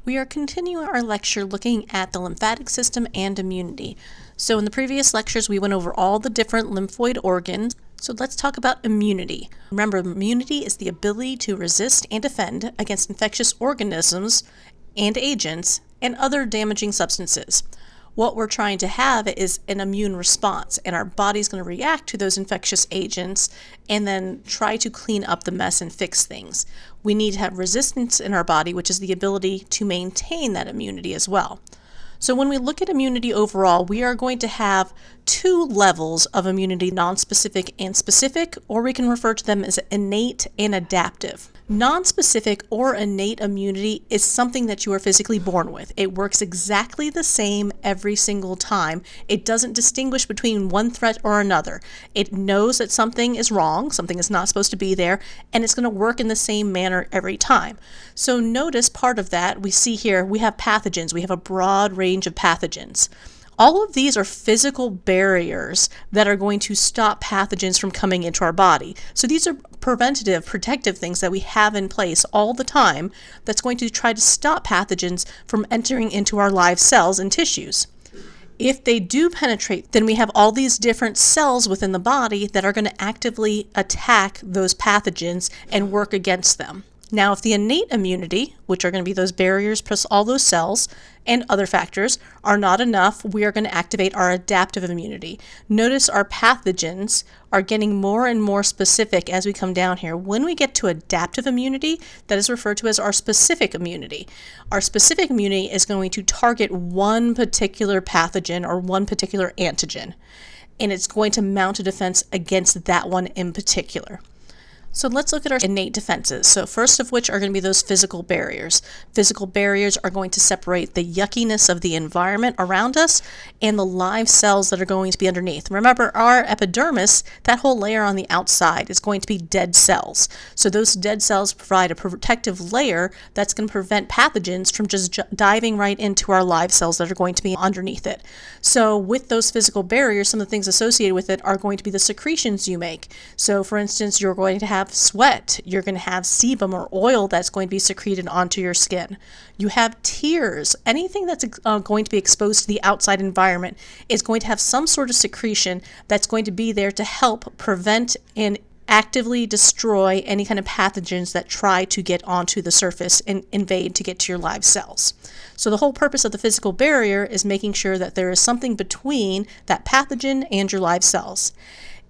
We are continuing our lecture looking at the lymphatic system and immunity. So in the previous lectures, we went over all the different lymphoid organs. So let's talk about immunity. Remember, immunity is the ability to resist and defend against infectious organisms and agents and other damaging substances. What we're trying to have is an immune response, and our body's going to react to those infectious agents and then try to clean up the mess and fix things. We need to have resistance in our body, which is the ability to maintain that immunity as well. So when we look at immunity overall, we are going to have two levels of immunity, nonspecific and specific, or we can refer to them as innate and adaptive. Nonspecific or innate immunity is something that you are physically born with. It works exactly the same every single time. It doesn't distinguish between one threat or another. It knows that something is wrong, something is not supposed to be there, and it's going to work in the same manner every time. So notice part of that we see here, we have pathogens. We have a broad range of pathogens. All of these are physical barriers that are going to stop pathogens from coming into our body. So these are preventative, protective things that we have in place all the time that's going to try to stop pathogens from entering into our live cells and tissues. If they do penetrate, then we have all these different cells within the body that are going to actively attack those pathogens and work against them. Now, if the innate immunity, which are going to be those barriers plus all those cells and other factors, are not enough, we are going to activate our adaptive immunity. Notice our pathogens are getting more and more specific as we come down here. When we get to adaptive immunity, that is referred to as our specific immunity. Our specific immunity is going to target one particular pathogen or one particular antigen, and it's going to mount a defense against that one in particular. So let's look at our innate defenses. So first of which are going to be those physical barriers. Physical barriers are going to separate the yuckiness of the environment around us and the live cells that are going to be underneath. Remember, our epidermis, that whole layer on the outside, is going to be dead cells. So those dead cells provide a protective layer that's going to prevent pathogens from just diving right into our live cells that are going to be underneath it. So with those physical barriers, some of the things associated with it are going to be the secretions you make. So for instance, you're going to have sweat, you're going to have sebum or oil that's going to be secreted onto your skin. You have tears. Anything that's going to be exposed to the outside environment is going to have some sort of secretion that's going to be there to help prevent and actively destroy any kind of pathogens that try to get onto the surface and invade to get to your live cells. So the whole purpose of the physical barrier is making sure that there is something between that pathogen and your live cells.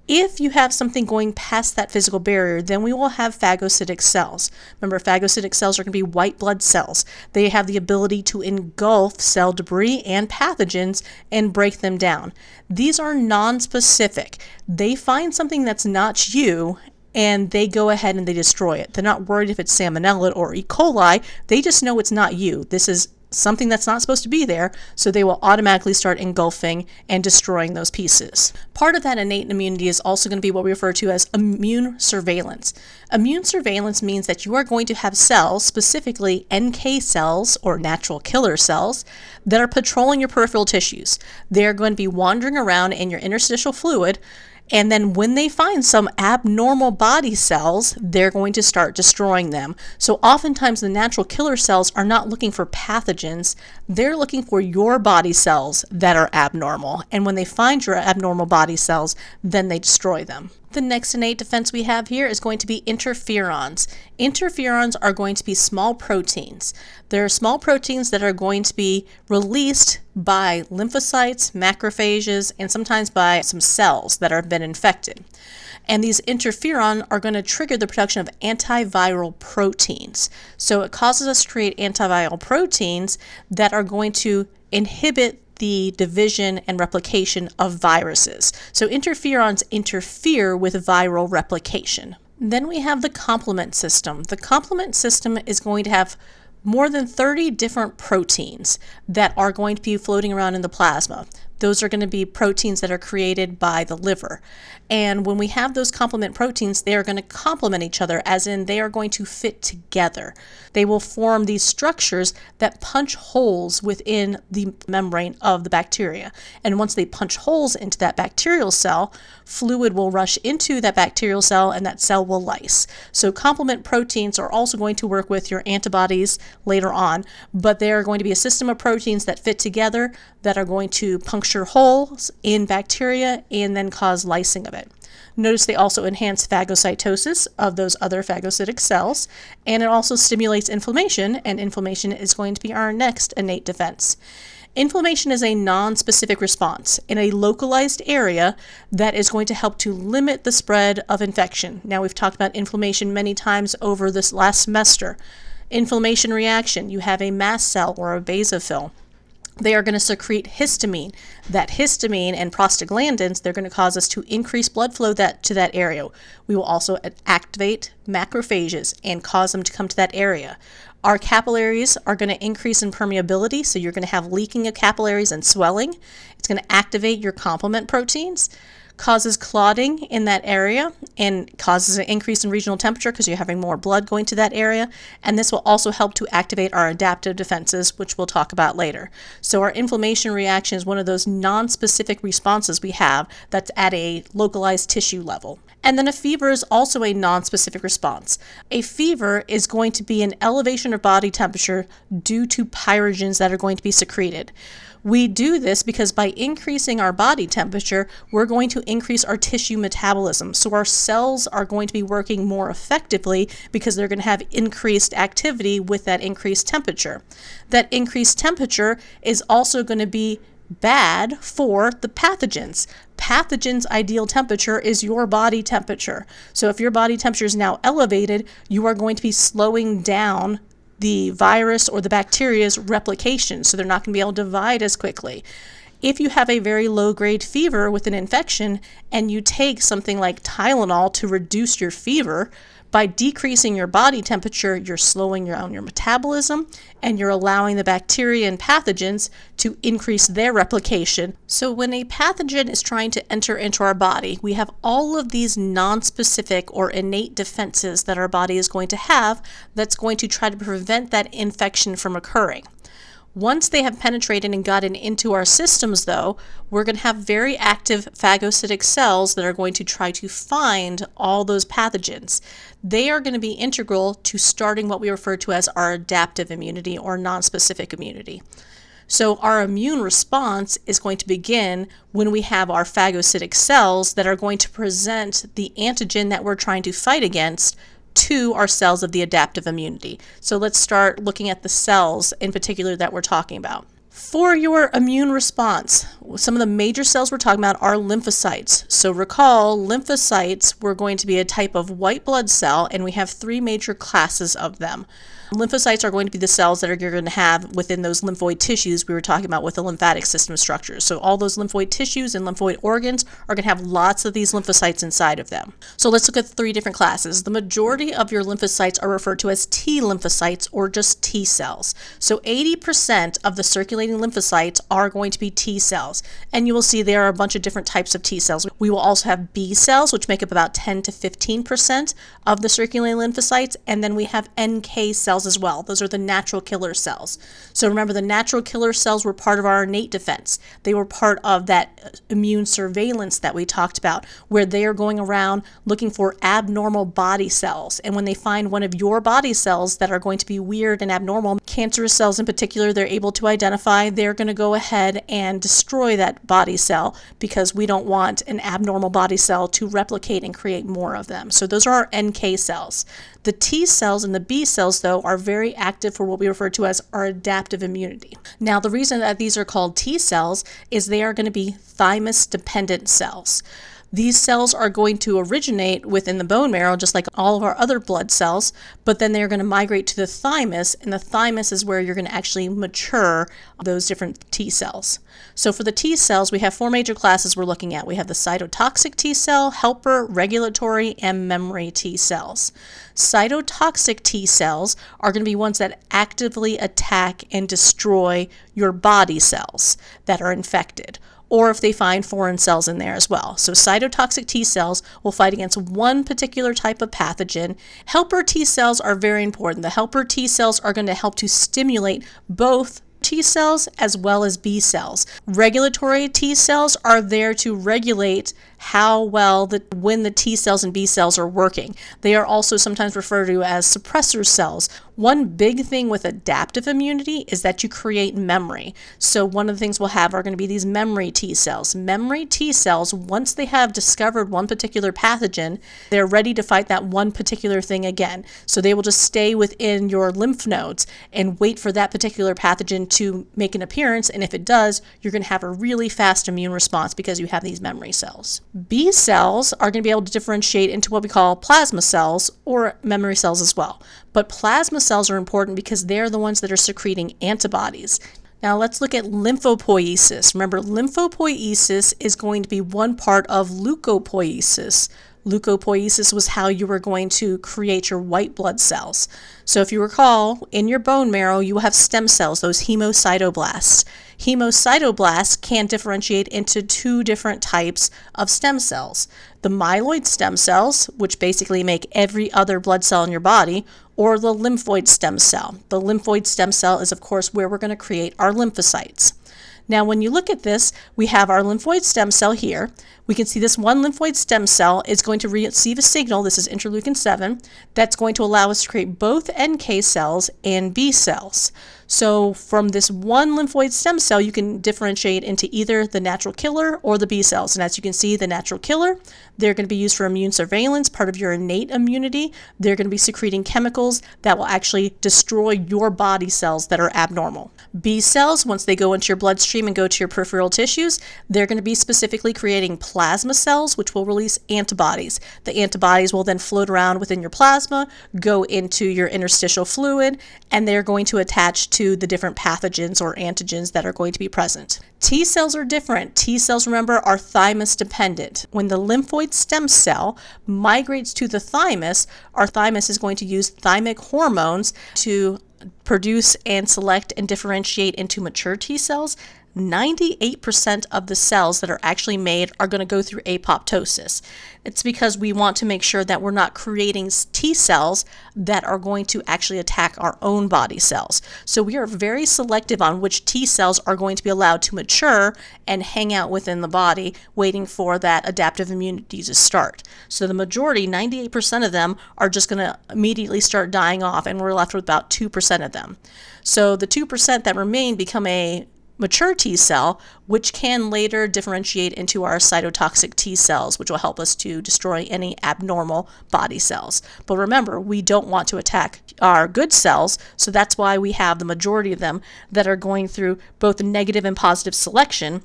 If you have something going past that physical barrier, then we will have phagocytic cells. Remember, phagocytic cells are going to be white blood cells. They have the ability to engulf cell debris and pathogens and break them down. These are non-specific. They find something that's not you, and they go ahead and they destroy it. They're not worried if it's salmonella or E. coli. They just know it's not you. This is something that's not supposed to be there, so they will automatically start engulfing and destroying those pieces. Part of that innate immunity is also going to be what we refer to as immune surveillance. Immune surveillance means that you are going to have cells, specifically NK cells or natural killer cells, that are patrolling your peripheral tissues. They're going to be wandering around in your interstitial fluid, and then when they find some abnormal body cells, they're going to start destroying them. So oftentimes the natural killer cells are not looking for pathogens, they're looking for your body cells that are abnormal. And when they find your abnormal body cells, then they destroy them. The next innate defense we have here is going to be interferons. Interferons are going to be small proteins. They're small proteins that are going to be released by lymphocytes, macrophages, and sometimes by some cells that have been infected. And these interferon are going to trigger the production of antiviral proteins. So it causes us to create antiviral proteins that are going to inhibit the division and replication of viruses. So interferons interfere with viral replication. Then we have the complement system. The complement system is going to have more than 30 different proteins that are going to be floating around in the plasma. those are going to be proteins that are created by the liver. And when we have those complement proteins, they are going to complement each other, as in they are going to fit together. They will form these structures that punch holes within the membrane of the bacteria. And once they punch holes into that bacterial cell, fluid will rush into that bacterial cell and that cell will lyse. So complement proteins are also going to work with your antibodies later on, but they are going to be a system of proteins that fit together that are going to puncture holes in bacteria and then cause lysing of it. Notice they also enhance phagocytosis of those other phagocytic cells, and it also stimulates inflammation, and inflammation is going to be our next innate defense. Inflammation is a non-specific response in a localized area that is going to help to limit the spread of infection. Now, we've talked about inflammation many times over this last semester. Inflammation reaction, you have a mast cell or a basophil. They are going to secrete histamine. That histamine and prostaglandins, they're going to cause us to increase blood flow to that area. We will also activate macrophages and cause them to come to that area. Our capillaries are going to increase in permeability, so you're going to have leaking of capillaries and swelling. It's going to activate your complement proteins, causes clotting in that area, and causes an increase in regional temperature because you're having more blood going to that area. And this will also help to activate our adaptive defenses, which we'll talk about later. So our inflammation reaction is one of those non-specific responses we have that's at a localized tissue level. And then a fever is also a non-specific response. A fever is going to be an elevation of body temperature due to pyrogens that are going to be secreted. We do this because by increasing our body temperature, we're going to increase our tissue metabolism. So our cells are going to be working more effectively because they're going to have increased activity with that increased temperature. That increased temperature is also going to be bad for the pathogens. Pathogens' ideal temperature is your body temperature. So if your body temperature is now elevated, you are going to be slowing down the virus or the bacteria's replication, so they're not going to be able to divide as quickly. If you have a very low-grade fever with an infection and you take something like Tylenol to reduce your fever, by decreasing your body temperature, you're slowing down your metabolism and you're allowing the bacteria and pathogens to increase their replication. So when a pathogen is trying to enter into our body, we have all of these non-specific or innate defenses that our body is going to have that's going to try to prevent that infection from occurring. Once they have penetrated and gotten into our systems, though, we're going to have very active phagocytic cells that are going to try to find all those pathogens. They are going to be integral to starting what we refer to as our adaptive immunity or nonspecific immunity. So our immune response is going to begin when we have our phagocytic cells that are going to present the antigen that we're trying to fight against to our cells of the adaptive immunity. So let's start looking at the cells in particular that we're talking about. For your immune response, some of the major cells we're talking about are lymphocytes. So recall, lymphocytes were going to be a type of white blood cell, and we have three major classes of them. Lymphocytes are going to be the cells that you're going to have within those lymphoid tissues we were talking about with the lymphatic system structures. So all those lymphoid tissues and lymphoid organs are going to have lots of these lymphocytes inside of them. So let's look at three different classes. The majority of your lymphocytes are referred to as T lymphocytes or just T cells. So 80% of the circulating lymphocytes are going to be T cells. And you will see there are a bunch of different types of T cells. We will also have B cells, which make up about 10 to 15% of the circulating lymphocytes. And then we have NK cells as well. Those are the natural killer cells. So remember, the natural killer cells were part of our innate defense. They were part of that immune surveillance that we talked about, where they are going around looking for abnormal body cells. And when they find one of your body cells that are going to be weird and abnormal, cancerous cells in particular, they're able to identify, they're going to go ahead and destroy that body cell because we don't want an abnormal body cell to replicate and create more of them. So those are our NK cells. The T cells and the B cells, though, are very active for what we refer to as our adaptive immunity. Now, the reason that these are called T cells is they are going to be thymus-dependent cells. These cells are going to originate within the bone marrow, just like all of our other blood cells, but then they're going to migrate to the thymus, and the thymus is where you're going to actually mature those different T cells. So for the T cells, we have four major classes we're looking at. We have the cytotoxic T cell, helper, regulatory, and memory T cells. Cytotoxic T cells are going to be ones that actively attack and destroy your body cells that are infected. or if they find foreign cells in there as well. So cytotoxic T cells will fight against one particular type of pathogen. Helper T cells are very important. The helper T cells are going to help to stimulate both T cells as well as B cells. Regulatory T cells are there to regulate how well when the T cells and B cells are working. They are also sometimes referred to as suppressor cells. One big thing with adaptive immunity is that you create memory. So one of the things we'll have are going to be these memory T cells. Memory T cells, once they have discovered one particular pathogen, they're ready to fight that one particular thing again. So they will just stay within your lymph nodes and wait for that particular pathogen to make an appearance, and if it does, you're going to have a really fast immune response because you have these memory cells. B cells are going to be able to differentiate into what we call plasma cells or memory cells as well. But plasma cells are important because they're the ones that are secreting antibodies. Now let's look at lymphopoiesis. Remember, lymphopoiesis is going to be one part of leukopoiesis. Leukopoiesis was how you were going to create your white blood cells. So if you recall, in your bone marrow, you will have stem cells, those hemocytoblasts. Hemocytoblasts can differentiate into two different types of stem cells. The myeloid stem cells, which basically make every other blood cell in your body, or the lymphoid stem cell. The lymphoid stem cell is, of course, where we're going to create our lymphocytes. Now, when you look at this, we have our lymphoid stem cell here. We can see this one lymphoid stem cell is going to receive a signal, this is interleukin 7, that's going to allow us to create both NK cells and B cells. So from this one lymphoid stem cell, you can differentiate into either the natural killer or the B cells. And as you can see, the natural killer, they're going to be used for immune surveillance, part of your innate immunity. They're going to be secreting chemicals that will actually destroy your body cells that are abnormal. B cells, once they go into your bloodstream and go to your peripheral tissues, they're going to be specifically creating plasma cells, which will release antibodies. The antibodies will then float around within your plasma, go into your interstitial fluid, and they're going to attach to the different pathogens or antigens that are going to be present. T cells are different. T cells, remember, are thymus dependent. When the lymphoid stem cell migrates to the thymus, our thymus is going to use thymic hormones to produce and select and differentiate into mature T cells. 98% of the cells that are actually made are going to go through apoptosis. It's because we want to make sure that we're not creating T cells that are going to actually attack our own body cells. So we are very selective on which T cells are going to be allowed to mature and hang out within the body, waiting for that adaptive immunity to start. So the majority, 98% of them, are just going to immediately start dying off, and we're left with about 2% of them. So the 2% that remain become a mature T cell, which can later differentiate into our cytotoxic T cells, which will help us to destroy any abnormal body cells. But remember, we don't want to attack our good cells, so that's why we have the majority of them that are going through both negative and positive selection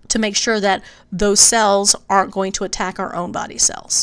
to make sure that those cells aren't going to attack our own body cells.